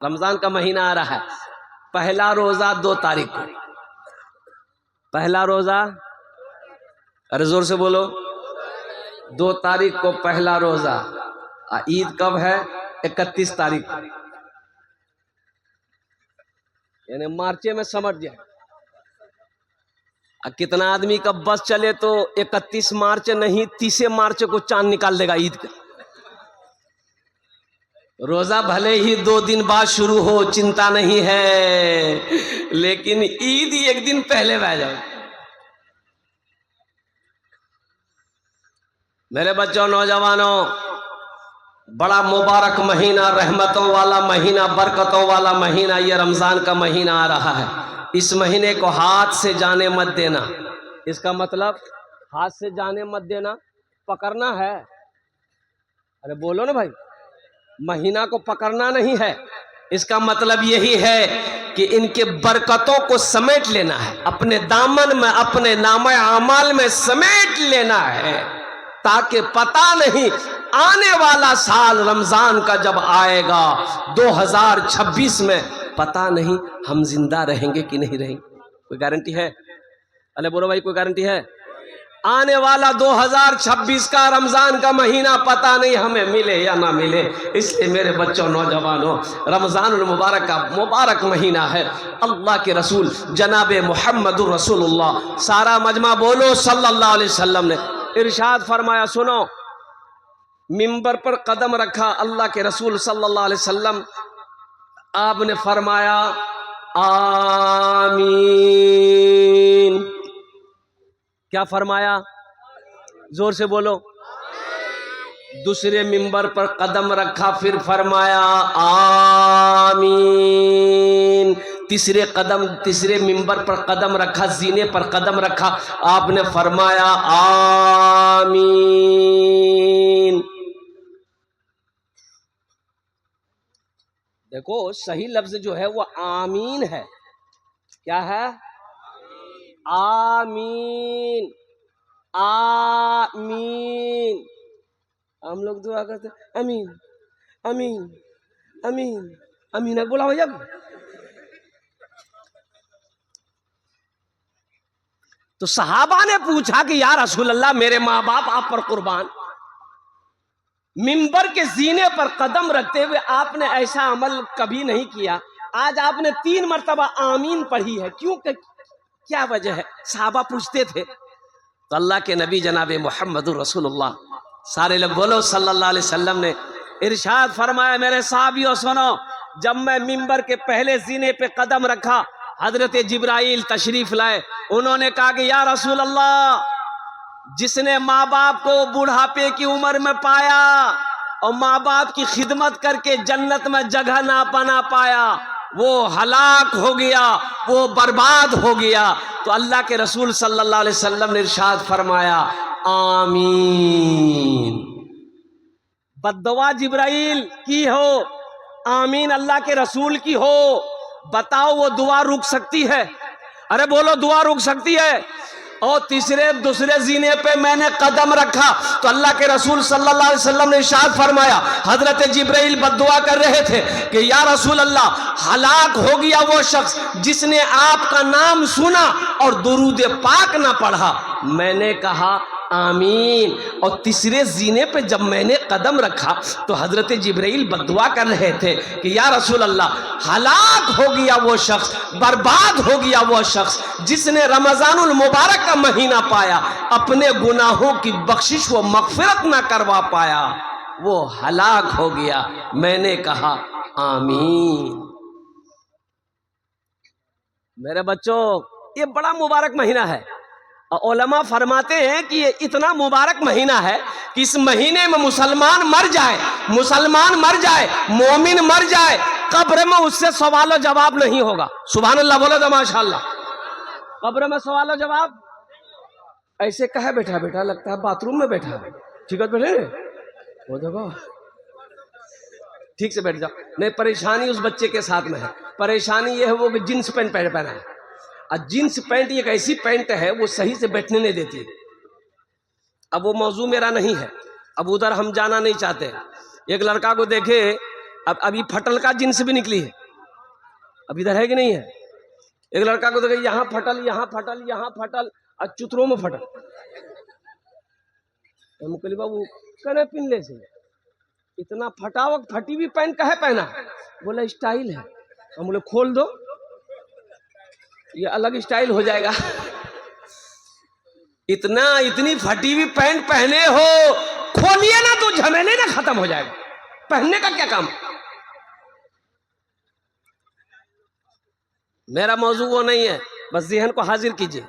رمضان کا مہینہ آ رہا ہے، پہلا روزہ 2 تاریخ کو، پہلا روزہ، ارے زور سے بولو، 2 تاریخ کو پہلا روزہ۔ عید کب ہے؟ 31 تاریخ کو، یعنی مارچے میں سمجھ جائے۔ کتنا آدمی کا بس چلے تو 31 مارچ نہیں 30 مارچ کو چاند نکال دے گا عید کا۔ روزہ بھلے ہی 2 دن بعد شروع ہو، چنتا نہیں ہے، لیکن عید ہی 1 دن پہلے بہ جائے۔ میرے بچوں، نوجوانوں، بڑا مبارک مہینہ، رحمتوں والا مہینہ، برکتوں والا مہینہ، یہ رمضان کا مہینہ آ رہا ہے۔ اس مہینے کو ہاتھ سے جانے مت دینا۔ اس کا مطلب ہاتھ سے جانے مت دینا، پکڑنا ہے۔ ارے بولو نا بھائی، مہینہ کو پکڑنا نہیں ہے، اس کا مطلب یہی ہے کہ ان کے برکتوں کو سمیٹ لینا ہے، اپنے دامن میں، اپنے نامہ اعمال میں سمیٹ لینا ہے، تاکہ پتہ نہیں آنے والا سال رمضان کا جب آئے گا 2026 میں، پتہ نہیں ہم زندہ رہیں گے کہ نہیں رہیں گے۔ کوئی گارنٹی ہے؟ ارے بولو بھائی، کوئی گارنٹی ہے؟ آنے والا 2026 کا رمضان کا مہینہ پتہ نہیں ہمیں ملے یا نہ ملے۔ اس لیے میرے بچوں، نوجوانوں، رمضان المبارک کا مبارک مہینہ ہے۔ اللہ کے رسول جناب محمد رسول اللہ، سارا مجمع بولو صلی اللہ علیہ وسلم نے ارشاد فرمایا، سنو، منبر پر قدم رکھا اللہ کے رسول صلی اللہ علیہ وسلم، آپ نے فرمایا آمین۔ کیا فرمایا؟ زور سے بولو۔ دوسرے منبر پر قدم رکھا، پھر فرمایا آمین۔ تیسرے منبر پر قدم رکھا، زینے پر قدم رکھا، آپ نے فرمایا آمین۔ دیکھو، صحیح لفظ جو ہے وہ آمین ہے۔ کیا ہے؟ آمین، آمین۔ ہم لوگ دعا کرتے ہیں امین امین امین امین، بولا ہو جب تو صحابہ نے پوچھا کہ یا رسول اللہ، میرے ماں باپ آپ پر قربان، منبر کے زینے پر قدم رکھتے ہوئے آپ نے ایسا عمل کبھی نہیں کیا، آج آپ نے 3 مرتبہ آمین پڑھی ہے، کیوں؟ کیا وجہ ہے؟ صحابہ پوچھتے تھے، تو اللہ کے نبی جناب محمد رسول اللہ، سارے لوگ بولو صلی اللہ علیہ وسلم، نے ارشاد فرمایا، میرے صحابیوں سنو، جب میں منبر کے پہلے زینے پہ قدم رکھا، حضرت جبرائیل تشریف لائے، انہوں نے کہا کہ یا رسول اللہ، جس نے ماں باپ کو بڑھاپے کی عمر میں پایا اور ماں باپ کی خدمت کر کے جنت میں جگہ نہ بنا پایا، وہ ہلاک ہو گیا، وہ برباد ہو گیا۔ تو اللہ کے رسول صلی اللہ علیہ وسلم نے ارشاد فرمایا آمین۔ بد دعا جبرائیل کی ہو، آمین اللہ کے رسول کی ہو، بتاؤ وہ دعا رک سکتی ہے؟ ارے بولو، دعا رک سکتی ہے؟ اور دوسرے زینے پہ میں نے قدم رکھا تو اللہ کے رسول صلی اللہ علیہ وسلم نے ارشاد فرمایا، حضرت جبرائیل بد دعا کر رہے تھے کہ یا رسول اللہ، ہلاک ہو گیا وہ شخص جس نے آپ کا نام سنا اور درود پاک نہ پڑھا۔ میں نے کہا آمین، اور تیسرے زینے پہ جب میں نے قدم رکھا تو حضرت جبرائیل بد دعا کر رہے تھے کہ یا رسول اللہ، ہلاک ہو گیا وہ شخص، برباد ہو گیا وہ شخص جس نے رمضان المبارک کا مہینہ پایا، اپنے گناہوں کی بخشش و مغفرت نہ کروا پایا، وہ ہلاک ہو گیا۔ میں نے کہا آمین۔ میرے بچوں، یہ بڑا مبارک مہینہ ہے، علماء فرماتے ہیں کہ یہ اتنا مبارک مہینہ ہے کہ اس مہینے میں مسلمان مر جائے، مومن مر جائے، قبر میں اس سے سوال و جواب نہیں ہوگا۔ سبحان اللہ بولو تو ماشاءاللہ۔ قبر میں سوال و جواب، ایسے کہے بیٹھا لگتا ہے باتھ روم میں بیٹھا ہے، ٹھیک ہے بیٹھے وہ دیکھو، ٹھیک سے بیٹھ جاؤ۔ نہیں، پریشانی اس بچے کے ساتھ میں ہے، پریشانی یہ ہے وہ کہ جینس پینٹ پہنا ہے، اور جینس پینٹ ایک ایسی پینٹ ہے وہ صحیح سے بیٹھنے نہیں دیتی۔ اب وہ موضوع میرا نہیں ہے، اب ادھر ہم جانا نہیں چاہتے۔ ایک لڑکا کو دیکھے اب یہ پھٹل کا جنس بھی نکلی ہے. اب ادھر ہے کہ نہیں ہے؟ ایک لڑکا کو دیکھا یہاں پھٹل یہاں پھٹل یہاں پھٹل اور چتروں میں پھٹل. مکلی بابو کنے پنلے سے اتنا پھٹا ہوا پھٹی ہوئی پینٹ کا ہے پہنا. بولا اسٹائل ہے. ہم بولے کھول دو یہ الگ اسٹائل ہو جائے گا. اتنی پھٹی ہوئی پینٹ پہنے ہو کھولیے نا تو جھمیلے نہ ختم ہو جائے گا. پہننے کا کیا کام؟ میرا موضوع وہ نہیں ہے, بس ذہن کو حاضر کیجیے.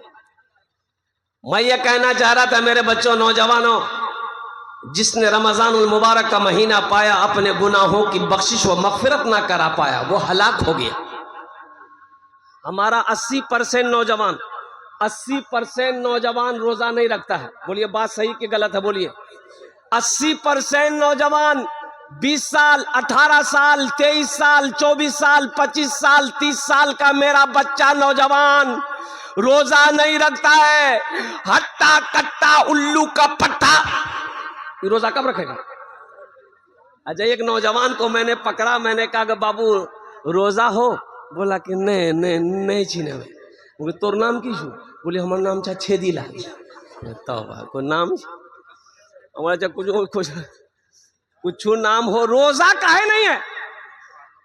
میں یہ کہنا چاہ رہا تھا میرے بچوں نوجوانوں, جس نے رمضان المبارک کا مہینہ پایا اپنے گناہوں کی بخشش و مغفرت نہ کرا پایا وہ ہلاک ہو گیا. ہمارا 80% نوجوان روزہ نہیں رکھتا ہے. بولیے بات صحیح کہ غلط ہے؟ بولیے. 80% نوجوان 20 سال 18 سال 23 سال 24 سال 25 سال 30 سال کا میرا بچہ نوجوان روزہ نہیں رکھتا ہے. ہٹا کٹا الو کا پٹھا یہ روزہ کب رکھے گا؟ اچھا ایک نوجوان کو میں نے پکڑا, میں نے کہا کہ بابو روزہ ہو؟ بولا کہ نہیں چھینے میں. بولے تور نام کی چھو؟ بولے ہمار نام چھا چھیدی لال. توبہ کوئی نام ہمارا کچھ نام ہو, روزہ کاہے نہیں ہے؟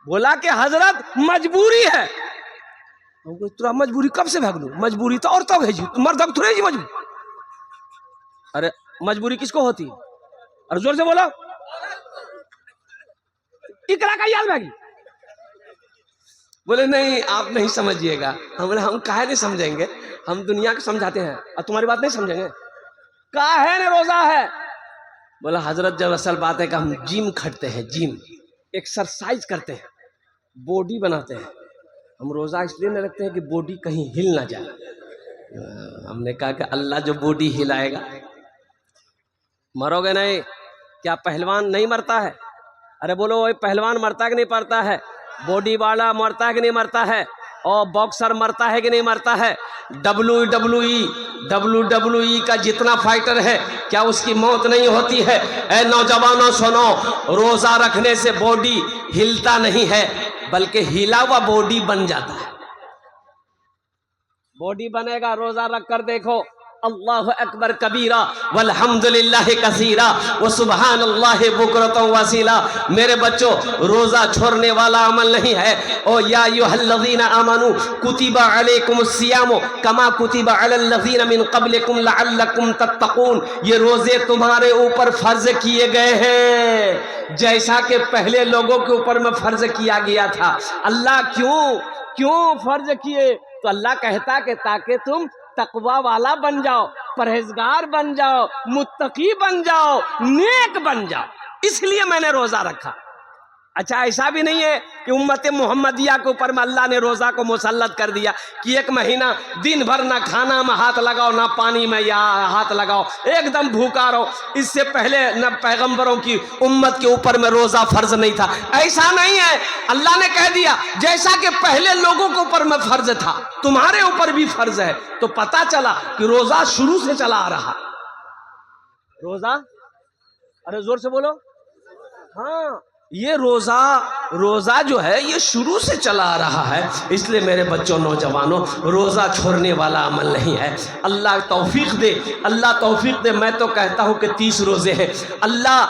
بولا کہ حضرت مجبوری ہے. ترا مجبوری کب سے بھاگ لوں؟ مجبوری تو عورتوں ہے جی, مرد اب تھوڑے جی مجبوری. ارے مجبوری کس کو ہوتی ہے؟ اور زور سے بولو. اقرا کا یاد بھاگی. بولے نہیں آپ نہیں سمجھیے گا. ہم بولے ہم کاہے نہیں سمجھیں گے, ہم دنیا کو سمجھاتے ہیں اور تمہاری بات نہیں سمجھیں گے. کاہے نے روزہ ہے؟ بولا حضرت جب اصل بات ہے کہ ہم جم کھٹتے ہیں, جم ایکسرسائز کرتے ہیں, باڈی بناتے ہیں. ہم روزہ اس لیے نہیں رکھتے ہیں کہ باڈی کہیں ہل نہ جائے. ہم نے کہا کہ اللہ جو باڈی ہلائے گا. مرو گے نہیں کیا پہلوان نہیں مرتا ہے؟ ارے بولو وہی پہلوان مرتا ہے کہ نہیں مرتا ہے؟ باڈی والا مرتا ہے کہ نہیں مرتا ہے؟ اور باکسر مرتا ہے کہ نہیں مرتا ہے؟ WWE کا جتنا فائٹر ہے کیا اس کی موت نہیں ہوتی ہے؟ اے نوجوانوں سنو, روزہ رکھنے سے باڈی ہلتا نہیں ہے بلکہ ہلا ہوا باڈی بن جاتا ہے. باڈی بنے گا. روزہ رکھ کر دیکھو, اللہ اکبر کبیرہ والحمدللہ کثیرہ وسبحان اللہ بکرۃ واسیلہ. میرے بچوں روزہ چھوڑنے والا عمل نہیں ہے. او یا ایھا الذین آمنوا کتب علیکم الصیام کما کتب علی الذین من قبلکم لعلکم تتقون. یہ روزے تمہارے اوپر فرض کیے گئے ہیں جیسا کہ پہلے لوگوں کے اوپر میں فرض کیا گیا تھا. اللہ کیوں فرض کیے؟ تو اللہ کہتا کہ تاکہ تم تقوی والا بن جاؤ, پرہیزگار بن جاؤ, متقی بن جاؤ, نیک بن جاؤ. اس لیے میں نے روزہ رکھا. اچھا ایسا بھی نہیں ہے کہ امت محمدیہ کے اوپر میں اللہ نے روزہ کو مسلط کر دیا کہ ایک مہینہ دن بھر نہ کھانا میں ہاتھ لگاؤ نہ پانی میں یا ہاتھ لگاؤ, ایک دم بھوکا رہو. اس سے پہلے نہ پیغمبروں کی امت کے اوپر میں روزہ فرض نہیں تھا. ایسا نہیں ہے. اللہ نے کہہ دیا جیسا کہ پہلے لوگوں کے اوپر میں فرض تھا تمہارے اوپر بھی فرض ہے. تو پتا چلا کہ روزہ شروع سے چلا آ رہا. روزہ, ارے زور سے بولو. ہاں یہ روزہ جو ہے یہ شروع سے چلا آ رہا ہے. اس لیے میرے بچوں نوجوانوں روزہ چھوڑنے والا عمل نہیں ہے. اللہ توفیق دے, اللہ توفیق دے. میں تو کہتا ہوں کہ 30 روزے ہیں. اللہ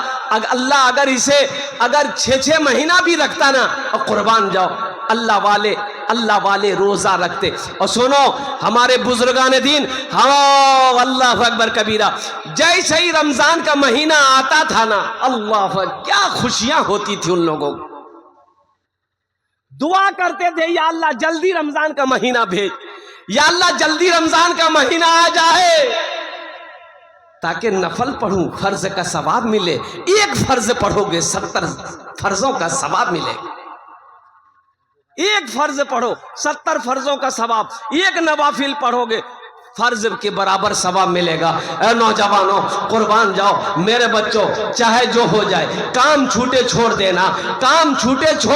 اگر 6 مہینہ بھی رکھتا نا, اور قربان جاؤ اللہ والے روزہ رکھتے. اور سنو ہمارے بزرگان دین, ہاں اللہ اکبر کبیرہ, جیسے ہی رمضان کا مہینہ آتا تھا نا, اللہ کیا خوشیاں ہوتی تھی ان لوگوں کو. دعا کرتے تھے یا اللہ جلدی رمضان کا مہینہ بھیج, یا اللہ جلدی رمضان کا مہینہ آ جائے تاکہ نفل پڑھوں فرض کا ثواب ملے. ایک فرض پڑھو گے 70 فرضوں کا ثواب ملے گا. ایک فرض پڑھو 70 فرضوں کا ثواب. ایک نوافل پڑھو گے فرض کے برابر ثواب ملے گا. اے نوجوانوں قربان جاؤ. میرے بچوں چاہے جو ہو جائے کام چھوٹے چھوڑ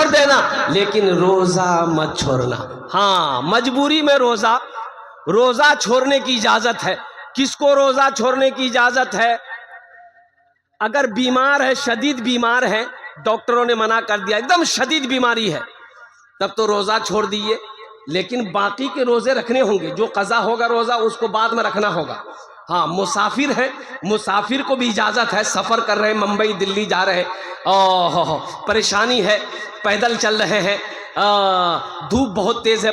دینا لیکن روزہ مت چھوڑنا. ہاں مجبوری میں روزہ چھوڑنے کی اجازت ہے. کس کو روزہ چھوڑنے کی اجازت ہے؟ اگر بیمار ہے, شدید بیمار ہے, ڈاکٹروں نے منع کر دیا ایک دم شدید بیماری ہے، تب تو روزہ چھوڑ دیے، لیکن باقی کے روزے رکھنے ہوں گے، جو قضا ہوگا روزہ اس کو بعد میں رکھنا ہوگا۔ ہاں مسافر ہے، مسافر کو بھی اجازت ہے، سفر کر رہے ہیں، ممبئی دلی جا رہے ہیں، پریشانی ہے، پیدل چل رہے ہیں، دھوپ بہت تیز ہے،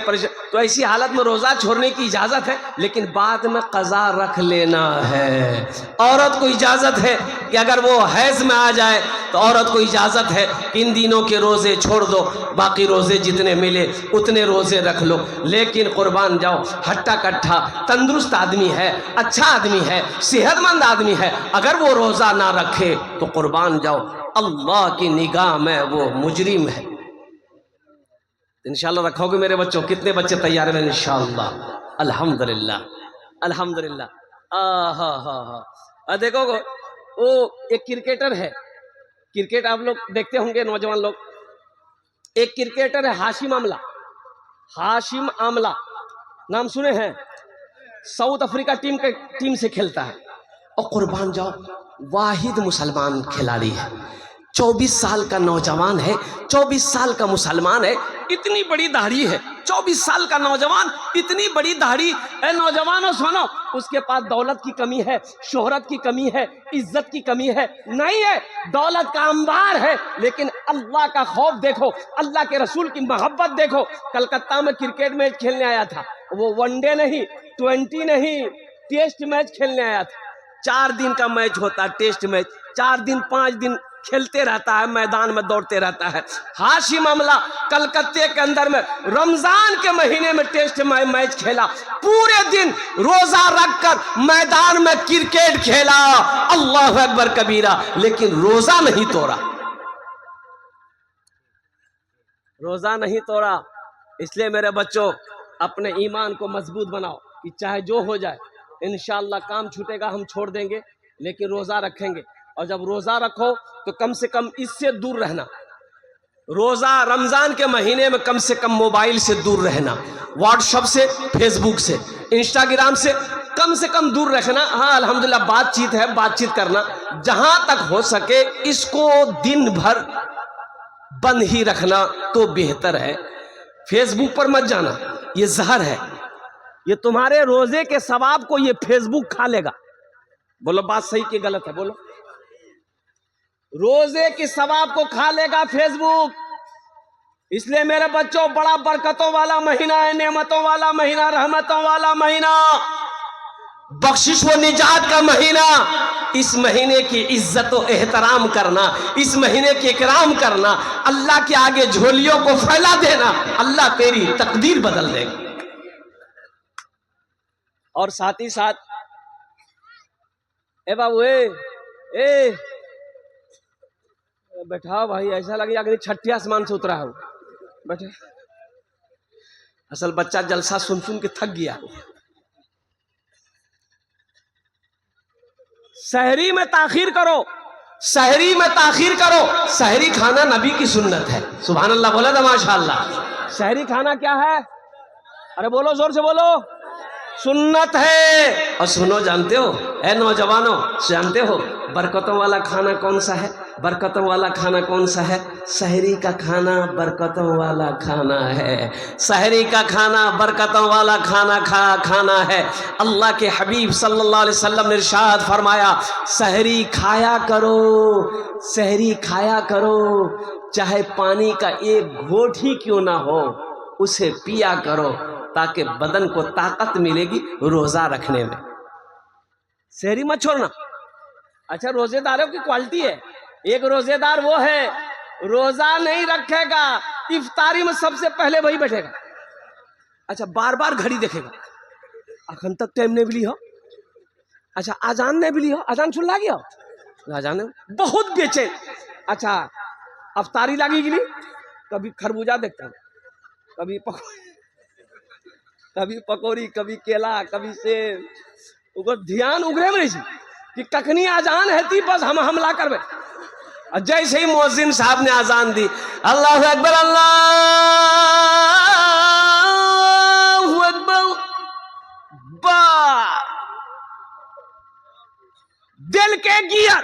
تو ایسی حالت میں روزہ چھوڑنے کی اجازت ہے، لیکن بعد میں قضا رکھ لینا ہے۔ عورت کو اجازت ہے کہ اگر وہ حیض میں آ جائے تو عورت کو اجازت ہے کہ ان دنوں کے روزے چھوڑ دو، باقی روزے جتنے ملے اتنے روزے رکھ لو، لیکن قربان جاؤ ہٹا کٹھا تندرست آدمی ہے، اچھا آدمی ہے، صحت مند آدمی ہے، اگر وہ روزہ نہ رکھے تو قربان جاؤ اللہ کی نگاہ میں وہ مجرم ہے۔ انشاءاللہ رکھو گے میرے بچوں؟ کتنے بچے تیار ہیں انشاءاللہ؟ الحمدللہ الحمدللہ۔ ہاں دیکھو وہ ایک کرکٹر ہے، کرکٹ آپ لوگ دیکھتے ہوں گے نوجوان لوگ، ایک کرکٹر ہے ہاشم آملہ، ہاشم آملہ نام سنے ہیں؟ ساؤتھ افریقہ ٹیم سے کھیلتا ہے، اور قربان جاؤ واحد مسلمان کھلاڑی ہے، 24 سال کا نوجوان ہے، 24 سال کا مسلمان ہے، اتنی بڑی داڑھی ہے، 24 سال کا نوجوان اتنی بڑی داڑھی۔ اے نوجوانوں سنو، اس کے پاس دولت کی کمی ہے، شہرت کی کمی ہے، عزت کی کمی ہے نہیں ہے، دولت کا انبار ہے، لیکن اللہ کا خوف دیکھو، اللہ کے رسول کی محبت دیکھو۔ کلکتہ میں کرکٹ میچ کھیلنے آیا تھا، وہ ون ڈے نہیں، 20 نہیں، ٹیسٹ میچ کھیلنے آیا تھا۔ 4 دن کا میچ ہوتا ہے ٹیسٹ میچ، 4 دن 5 دن کھیلتے رہتا ہے، میدان میں دوڑتے رہتا ہے۔ ہاشم آملہ کلکتے کے اندر میں رمضان کے مہینے میں ٹیسٹ میچ کھیلا، پورے دن روزہ رکھ کر میدان میں کرکٹ کھیلا، اللہ اکبر کبیرہ، لیکن روزہ نہیں توڑا، روزہ نہیں توڑا۔ اس لیے میرے بچوں اپنے ایمان کو مضبوط بناؤ کہ چاہے جو ہو جائے انشاءاللہ کام چھوٹے گا ہم چھوڑ دیں گے، لیکن روزہ رکھیں گے، اور جب روزہ رکھو تو کم سے کم اس سے دور رہنا، روزہ رمضان کے مہینے میں کم سے کم موبائل سے دور رہنا، واٹس ایپ سے، فیس بک سے، انسٹاگرام سے کم کم دور رکھنا۔ ہاں الحمدللہ بات چیت ہے، بات چیت کرنا، جہاں تک ہو سکے اس کو دن بھر بند ہی رکھنا تو بہتر ہے۔ فیس بک پر مت جانا، یہ زہر ہے، یہ تمہارے روزے کے ثواب کو یہ فیس بک کھا لے گا۔ بولو بات صحیح کہ غلط ہے؟ بولو، روزے کی ثواب کو کھا لے گا فیس بک۔ اس لیے میرے بچوں بڑا برکتوں والا مہینہ ہے، نعمتوں والا مہینہ، رحمتوں والا مہینہ، بخشش و نجات کا مہینہ۔ اس مہینے کی عزت و احترام کرنا، اس مہینے کی اکرام کرنا، اللہ کے آگے جھولیوں کو پھیلا دینا، اللہ تیری تقدیر بدل دے گا۔ اور ساتھ ہی ساتھ اے بابو اے بیٹھا بھائی، ایسا لگے کہ چھٹے آسمان سے اترا ہو، بیٹھے۔ اصل بچہ جلسہ سن سن کے تھک گیا۔ سحری میں تاخیر کرو، سحری میں تاخیر کرو، سحری کھانا نبی کی سنت ہے، سبحان اللہ بولا تھا ماشاءاللہ۔ سحری کھانا کیا ہے؟ ارے بولو زور سے بولو، سنت ہے۔ اور سنو، جانتے ہو اے نوجوانوں، جانتے ہو برکتوں والا کھانا کون سا ہے؟ برکتوں والا کھانا کون سا ہے؟ سحری کا کھانا برکتوں والا کھانا ہے، سحری کا کھانا برکتوں والا کھانا ہے۔ اللہ کے حبیب صلی اللہ علیہ وسلم نے ارشاد فرمایا، سحری کھایا کرو، سحری کھایا کرو، چاہے پانی کا ایک گھونٹ ہی کیوں نہ ہو اسے پیا کرو، تاکہ بدن کو طاقت ملے گی روزہ رکھنے میں۔ سحری مت چھوڑنا۔ اچھا روزے داروں کی کوالٹی ہے، ایک روزے دار وہ ہے روزہ نہیں رکھے گا، افطاری میں سب سے پہلے وہی بیٹھے گا، اچھا بار بار گھڑی دیکھے گا، اخن تک ٹائم نہیں ملی ہو، اچھا آزان نہیں ملی ہو، آزان سن لگی ہو، آزان بہت بے چین، اچھا افطاری لگی گی نہیں، کبھی خربوزہ دیکھتا ہوں، کبھی پکوڑی، کبھی کیلا، کبھی سیب، اوپر دھیان اگرے میں نہیں کہ ککنی آزان ہے تھی بس ہم حملہ کر بے۔ جیسے ہی مؤذن صاحب نے آزان دی، اللہ اکبر اللہ اکبر، دل کے گیئر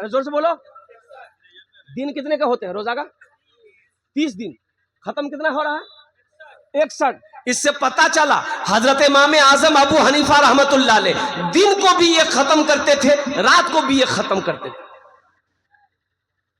ارے زور سے بولو. دن کتنے کا ہوتے ہیں روزہ کا؟ 30 دن. ختم کتنا ہو رہا ہے؟ 61. اس سے پتا چلا حضرت امام اعظم ابو حنیفہ رحمت اللہ علیہ دن کو بھی یہ ختم کرتے تھے، رات کو بھی یہ ختم کرتے تھے.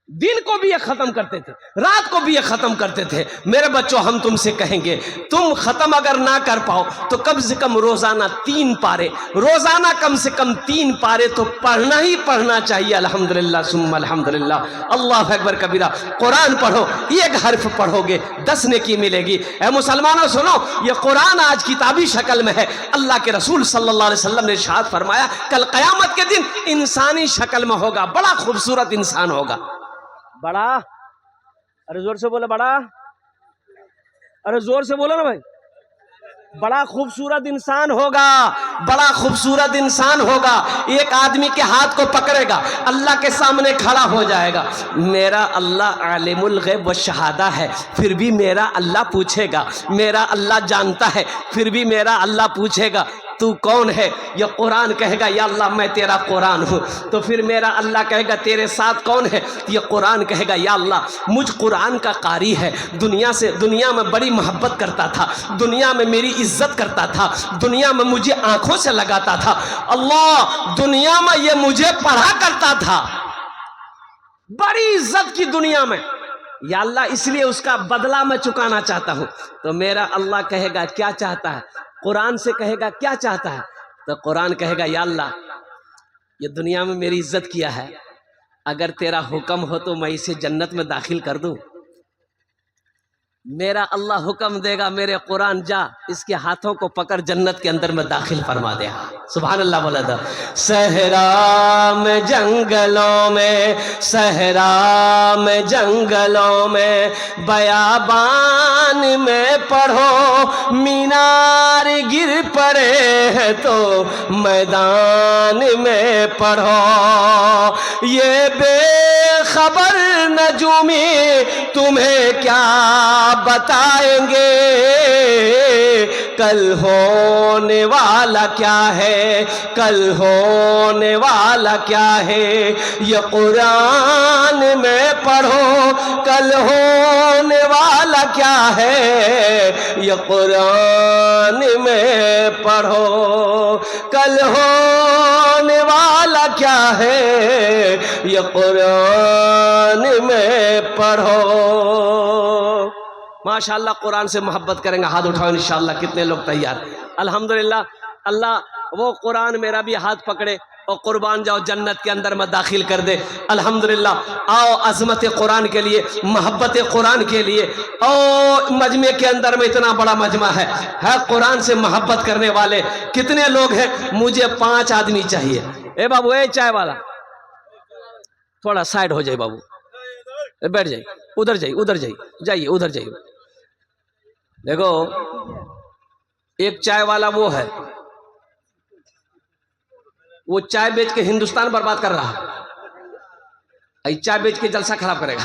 دن کو بھی یہ ختم کرتے تھے، رات کو بھی یہ ختم کرتے تھے. میرے بچوں، ہم تم سے کہیں گے تم ختم اگر نہ کر پاؤ تو کم سے کم روزانہ 3 پارے، روزانہ کم سے کم 3 پارے تو پڑھنا ہی پڑھنا چاہیے. الحمدللہ ثم الحمدللہ. اللہ اکبر کبیرہ. قرآن پڑھو، ایک حرف پڑھو گے 10 نیکی ملے گی. اے مسلمانوں سنو، یہ قرآن آج کتابی شکل میں ہے. اللہ کے رسول صلی اللہ علیہ وسلم نے ارشاد فرمایا کل قیامت کے دن انسانی شکل میں ہوگا، بڑا خوبصورت انسان ہوگا. بڑا، ارے زور سے بولو بڑا، ارے زور سے بولو نا بھائی. بڑا خوبصورت انسان ہوگا، بڑا خوبصورت انسان ہوگا. ایک آدمی کے ہاتھ کو پکڑے گا، اللہ کے سامنے کھڑا ہو جائے گا. میرا اللہ عالم الغیب والشہادہ ہے، پھر بھی میرا اللہ پوچھے گا. میرا اللہ جانتا ہے، پھر بھی میرا اللہ پوچھے گا تو کون ہے؟ یہ قرآن کہے گا یا اللہ میں تیرا قرآن ہوں. تو پھر میرا اللہ کہے گا تیرے ساتھ کون ہے؟ یہ قرآن کہے گا یا اللہ مجھ قرآن کا قاری ہے، دنیا میں بڑی محبت کرتا تھا، دنیا میں میری عزت کرتا تھا، دنیا میں مجھے آنکھوں سے لگاتا تھا. اللہ دنیا میں یہ مجھے پڑھا کرتا تھا، بڑی عزت کی دنیا میں، یا اللہ اس لیے اس کا بدلہ میں چکانا چاہتا ہوں. تو میرا اللہ کہے گا کیا چاہتا ہے؟ قرآن سے کہے گا کیا چاہتا ہے؟ تو قرآن کہے گا یا اللہ یہ دنیا میں میری عزت کیا ہے، اگر تیرا حکم ہو تو میں اسے جنت میں داخل کر دوں. میرا اللہ حکم دے گا میرے قرآن جا اس کے ہاتھوں کو پکڑ جنت کے اندر میں داخل فرما دے. سبحان اللہ بولا تھا. صحرا میں جنگلوں میں، صحرا میں جنگلوں میں، بیابان میں پڑھو، مینار گر پڑے ہیں تو میدان میں پڑھو. یہ بے خبر نجومی تمہیں کیا بتائیں گے، کل ہونے والا کیا ہے، کل ہونے والا کیا ہے. یہ قرآن میں پڑھو کل ہونے والا کیا ہے، یہ قرآن میں پڑھو کل ہونے والا کیا ہے، یہ قرآن میں پڑھو. ماشاءاللہ قرآن سے محبت کریں گے، ہاتھ اٹھاؤ انشاءاللہ. کتنے لوگ تیار؟ الحمدللہ. اللہ وہ قرآن میرا بھی ہاتھ پکڑے اور قربان جاؤ جنت کے اندر میں داخل کر دے. الحمدللہ. آؤ عظمت قرآن کے لیے، محبت قرآن کے لیے. اور مجمع کے اندر میں اتنا بڑا مجمع ہے قرآن سے محبت کرنے والے کتنے لوگ ہیں؟ مجھے 5 آدمی چاہیے. اے بابو، اے چائے والا تھوڑا سائڈ ہو جائے بابو، بیٹھ جائیے، ادھر جائیے، ادھر جائیے، جائیے ادھر جائیے. دیکھو ایک چائے والا وہ ہے، وہ چائے بیچ کے ہندوستان برباد کر رہا ہے، چائے بیچ کے جلسہ خراب کرے گا.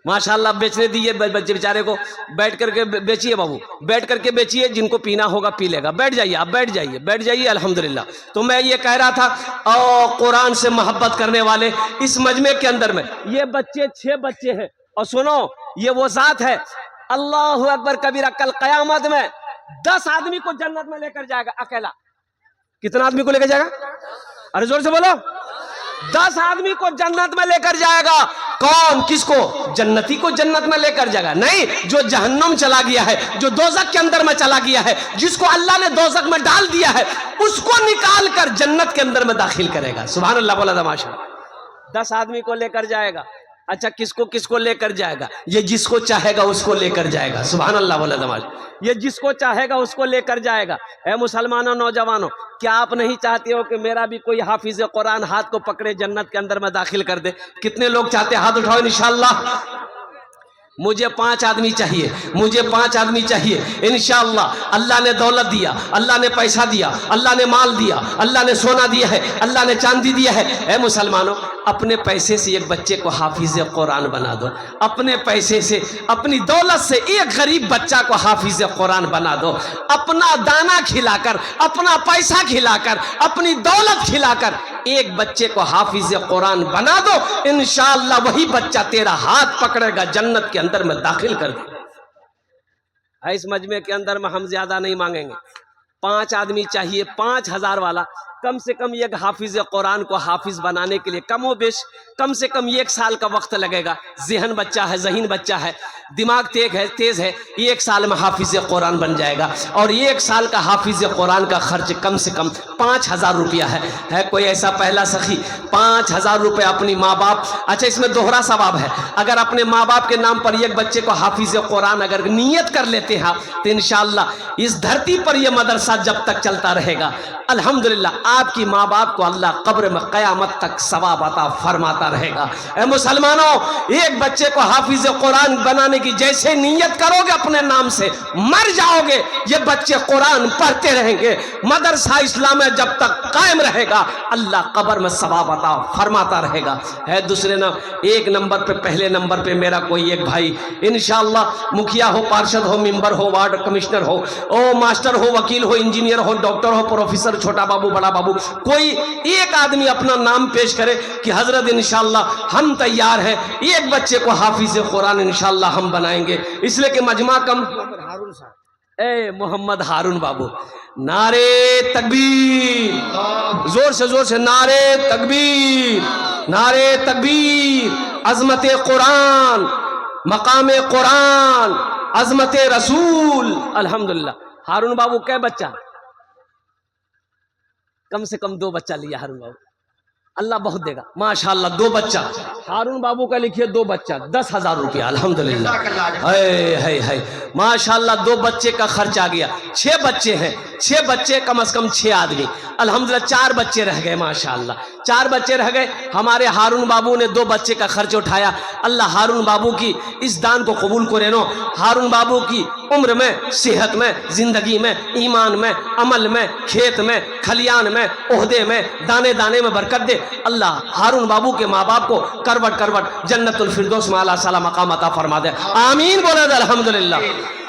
ماشاءاللہ بیچنے دیجیے بچے بیچارے کو، بیٹھ کر کے بیچیے بابو، بیٹھ کر کے بیچیے، جن کو پینا ہوگا پی لے گا. بیٹھ جائیے آپ، بیٹھ جائیے، بیٹھ جائیے. الحمدللہ. تو میں یہ کہہ رہا تھا اور قرآن سے محبت کرنے والے اس مجمع کے اندر میں یہ بچے 6 بچے ہیں. اور سنو یہ وہ ذات ہے، اللہ اکبر کبیرہ، کل قیامت میں 10 آدمی کو جنت میں لے کر جائے گا اکیلا. کتنا آدمی کو لے کر جائے گا؟ ارے زور سے بولو. 10 آدمی کو جنت میں لے کر جائے گا. کون؟ کس کو؟ جنتی کو جنت میں لے کر جائے گا؟ نہیں، جو جہنم چلا گیا ہے، جو دوزخ کے اندر میں چلا گیا ہے، جس کو اللہ نے دوزخ میں ڈال دیا ہے، اس کو نکال کر جنت کے اندر میں داخل کرے گا. سبحان اللہ بولا تھا. ماشاءاللہ. 10 آدمی کو لے کر جائے گا. اچھا کس کو لے کر جائے گا؟ یہ جس کو چاہے گا اس کو لے کر جائے گا. سبحان اللہ بولا تھا. یہ جس کو چاہے گا اس کو لے کر جائے گا. اے مسلمانوں، نوجوانوں، کیا آپ نہیں چاہتے ہو کہ میرا بھی کوئی حافظ قرآن ہاتھ کو پکڑے جنت کے اندر میں داخل کر دے؟ کتنے لوگ چاہتے ہیں؟ ہاتھ اٹھاؤ انشاءاللہ. مجھے 5 آدمی چاہیے، مجھے 5 آدمی چاہیے انشاءاللہ. اللہ نے دولت دیا، اللہ نے پیسہ دیا، اللہ نے مال دیا، اللہ نے سونا دیا ہے، اللہ نے چاندی دیا ہے. اے مسلمانوں، اپنے پیسے سے ایک بچے کو حافظ قرآن بنا دو. اپنے پیسے سے، اپنی دولت سے ایک غریب بچہ کو حافظ قرآن بنا دو. اپنا دانا کھلا کر، اپنا پیسہ کھلا کر، اپنی دولت کھلا کر ایک بچے کو حافظ قرآن بنا دو، انشاءاللہ وہی بچہ تیرا ہاتھ پکڑے گا، جنت کے اندر میں داخل کر دے گا۔ اس مجمع کے اندر میں ہم زیادہ نہیں مانگیں گے، 5 آدمی چاہیے، 5000 والا، کم سے کم ایک حافظ قرآن کو حافظ بنانے کے لیے کم و بیش کم سے کم 1 سال کا وقت لگے گا۔ ذہن بچہ ہے، ذہین بچہ ہے، دماغ تیز ہے، 1 سال میں حافظ قرآن بن جائے گا۔ اور 1 سال کا حافظ قرآن کا خرچ کم سے کم 5000 روپیہ ہے کوئی ایسا پہلا سخی 5000 روپے اپنی ماں باپ، اچھا اس میں دوہرا ثواب ہے، اگر اپنے ماں باپ کے نام پر ایک بچے کو حافظ قرآن اگر نیت کر لیتے ہیں تو انشاءاللہ اس دھرتی پر یہ مدرسہ جب تک چلتا رہے گا، الحمدللہ آپ کی ماں باپ کو اللہ قبر میں قیامت تک ثواب عطا فرماتا رہے گا۔ اے مسلمانوں، ایک بچے کو حافظ قرآن بنانے کی جیسے نیت کرو گے اپنے نام سے، مر جاؤ گے یہ بچے قرآن پڑھتے رہیں گے، مدرسہ اسلامیہ جب تک قائم رہے گا اللہ قبر میں ثواب عطا فرماتا رہے گا۔ ہے دوسرے ایک نمبر پہ، پہلے نمبر پہ میرا کوئی ایک بھائی انشاءاللہ مکھیا ہو، پارشد ہو، ممبر ہو، وارڈ کمشنر ہو، ماسٹر ہو، وکیل ہو، انجینئر ہو، ڈاکٹر ہو، پروفیسر، چھوٹا بابو، بڑا بابو، کوئی ایک آدمی اپنا نام پیش کرے کہ حضرت انشاءاللہ ہم تیار ہیں، ایک بچے کو حافظ قرآن انشاءاللہ ہم بنائیں گے، اس لیے کہ مجمع کم۔ اے محمد ہارون بابو، نعرے تکبیر، زور سے نعرے تکبیر، نعرے تکبیر، عظمت قرآن، مقام قرآن، عظمت رسول۔ الحمدللہ ہارون بابو کیا بچہ؟ کم سے کم 2 بچہ لیا ہارون بابو، اللہ بہت دے گا ماشاءاللہ، 2 بچہ ہارون بابو کا لکھیے، 2 بچہ 10,000 روپیہ، الحمدللہ ہے ماشاءاللہ، 2 بچے کا خرچ آ گیا، 6 بچے ہیں، 6 بچے کم از کم 6 آدمی، الحمدللہ 4 بچے رہ گئے، ماشاءاللہ 4 بچے رہ گئے، ہمارے ہارون بابو نے 2 بچے کا خرچ اٹھایا، اللہ ہارون بابو کی اس دان کو قبول کرے نو، ہارون بابو کی عمر میں، صحت میں، زندگی میں، ایمان میں، عمل میں، کھیت میں، کھلیان میں، عہدے میں، دانے دانے میں برکت دے، اللہ ہارون بابو کے ماں باپ کو کروٹ جنت الفردوس میں اعلیٰ صالح مقام عطا فرما دے، آمین بولے دے الحمدللہ۔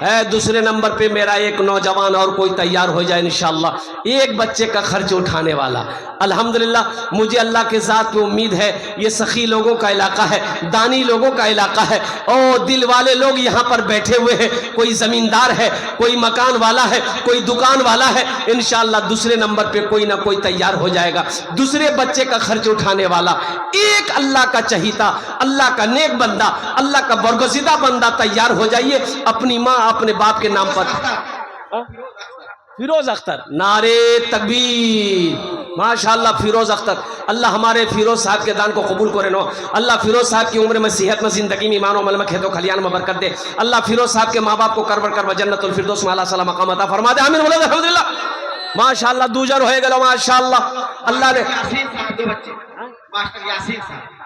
ہے دوسرے نمبر پہ میرا ایک نوجوان اور کوئی تیار ہو جائے انشاءاللہ، ایک بچے کا خرچ اٹھانے والا، الحمدللہ مجھے اللہ کے ذات پہ امید ہے، یہ سخی لوگوں کا علاقہ ہے، دانی لوگوں کا علاقہ ہے، اور دل والے لوگ یہاں پر بیٹھے ہوئے ہیں، کوئی زمیندار ہے، کوئی مکان والا ہے، کوئی دکان والا ہے، انشاءاللہ دوسرے نمبر پہ کوئی نہ کوئی تیار ہو جائے گا، دوسرے بچے کا خرچ اٹھانے والا، ایک اللہ کا چہیتا، اللہ کا نیک بندہ، اللہ کا برگزیدہ بندہ تیار ہو جائیے، اپنی ماں اپنے باپ کے نام پر۔ فیروز اختر، نعرے تکبیر، ماشاءاللہ فیروز اختر، اللہ ہمارے فیروز صاحب کے دان کو قبول کرے نو، اللہ فیروز صاحب کی عمر میں، صحت میں، زندگی میں، ایمان و عمل میں، کھیت و کھلیان میں برکت دے، اللہ فیروز صاحب کے ماں باپ کو کرور جنت الفردوس میں اعلیٰ صالح مقام عطا فرما دے، آمین بولے الحمدللہ۔ ماشاءاللہ دوجر ہوئے گلو، ماشاءاللہ اللہ نے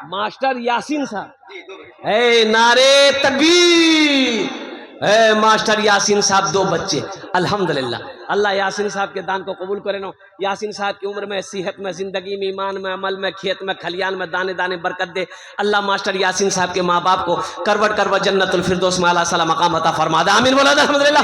ماسٹر یاسین صاحب، اے نعرے تکبیر، اے ماسٹر یاسین صاحب 2 بچے، الحمدللہ اللہ یاسین صاحب کے دان کو قبول کرے نو، یاسین صاحب کی عمر میں، صحت میں، زندگی میں، ایمان میں، عمل میں، کھیت میں، کھلیان میں، دانے دانے برکت دے، اللہ ماسٹر یاسین صاحب کے ماں باپ کو کروٹ جنت الفردوس میں اعلیٰ صالح مقام عطا فرما دے، آمین بولا الحمدللہ۔